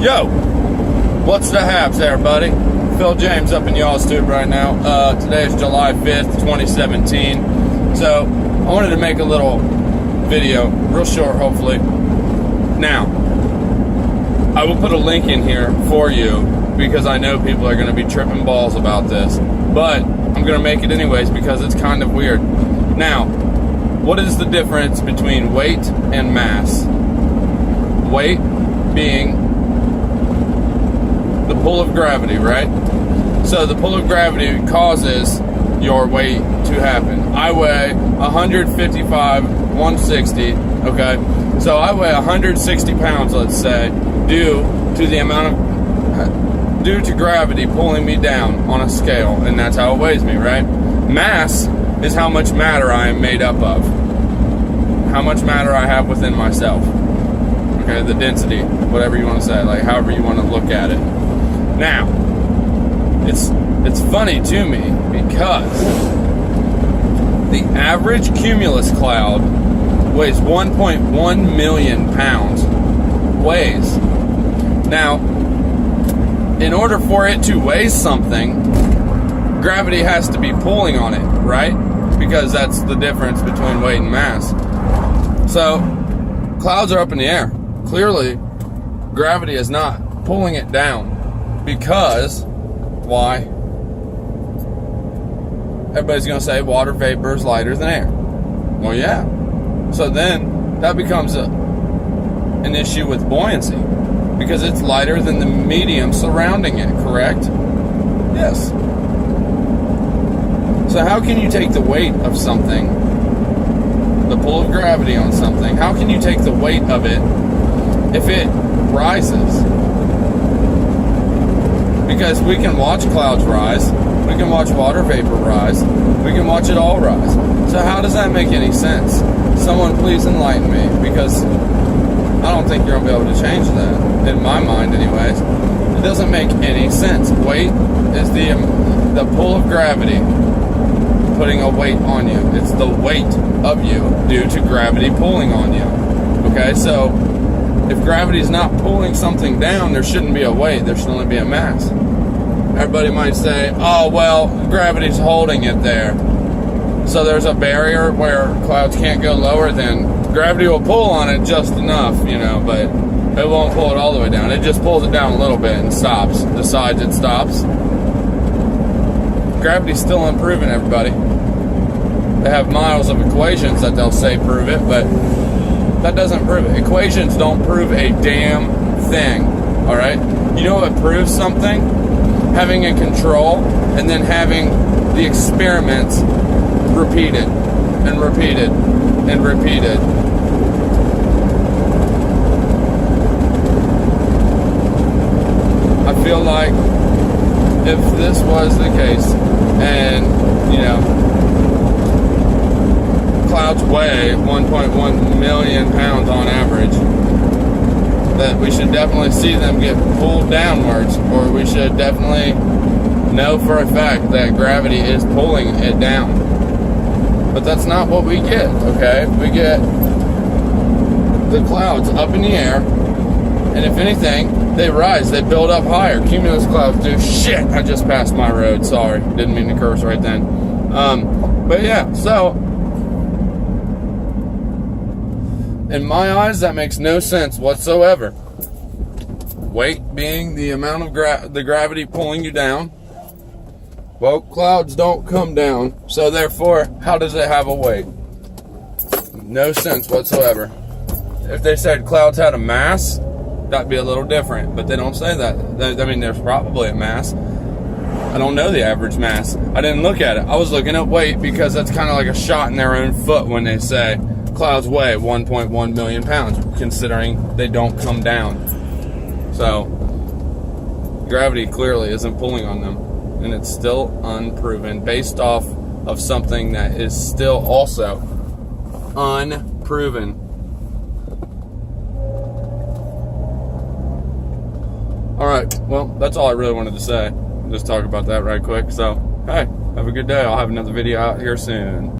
Yo, what's the haps, everybody? Phil James up in y'all's tube right now. Today is July 5th, 2017. So, I wanted to make a little video, real short, hopefully. Now, I will put a link in here for you because I know people are going to be tripping balls about this. But I'm going to make it anyways because it's kind of weird. Now, what is the difference between weight and mass? Weight being the pull of gravity, right? So the pull of gravity causes your weight to happen. I weigh 155, 160, okay? So I weigh 160 pounds, let's say, due to gravity pulling me down on a scale, and that's how it weighs me, right? Mass is how much matter I am made up of. How much matter I have within myself. Okay, the density, whatever you want to say, like however you want to look at it. Now, it's funny to me because the average cumulus cloud weighs 1.1 million pounds. Weighs. Now, in order for it to weigh something, gravity has to be pulling on it, right? Because that's the difference between weight and mass. So, clouds are up in the air. Clearly, gravity is not pulling it down. Because, why? Everybody's going to say water vapor is lighter than air. Well, yeah. So then, that becomes an issue with buoyancy. Because it's lighter than the medium surrounding it, correct? Yes. So how can you take the weight of something, the pull of gravity on something, how can you take the weight of it if it rises? Because we can watch clouds rise, we can watch water vapor rise, we can watch it all rise. So how does that make any sense? Someone please enlighten me, because I don't think you're going to be able to change that, in my mind anyways. It doesn't make any sense. Weight is the pull of gravity putting a weight on you. It's the weight of you due to gravity pulling on you. Okay, so if gravity is not pulling something down, there shouldn't be a weight, there should only be a mass. Everybody might say, oh, well, gravity's holding it there. So there's a barrier where clouds can't go lower, then gravity will pull on it just enough, but it won't pull it all the way down. It just pulls it down a little bit and stops, decides it stops. Gravity's still unproven, everybody. They have miles of equations that they'll say prove it, but that doesn't prove it. Equations don't prove a damn thing, all right? You know what proves something? Having a control and then having the experiments repeated and repeated and repeated. I feel like if this was the case and, clouds weigh 1.1 million pounds on average, that we should definitely see them get pulled downwards, or we should definitely know for a fact that gravity is pulling it down. But that's not what we get, okay? We get the clouds up in the air, and if anything, they rise, they build up higher. Cumulus clouds do. Shit, I just passed my road, sorry. Didn't mean to curse right then. But yeah, so in my eyes, that makes no sense whatsoever. Weight being the amount of the gravity pulling you down. Well, clouds don't come down, so therefore, how does it have a weight? No sense whatsoever. If they said clouds had a mass, that'd be a little different, but they don't say that. I mean, there's probably a mass. I don't know the average mass. I didn't look at it. I was looking at weight because that's kind of like a shot in their own foot when they say clouds weigh 1.1 million pounds, considering they don't come down. So, gravity clearly isn't pulling on them, and it's still unproven based off of something that is still also unproven. Alright, well, that's all I really wanted to say. Just talk about that right quick. So, hey, have a good day. I'll have another video out here soon.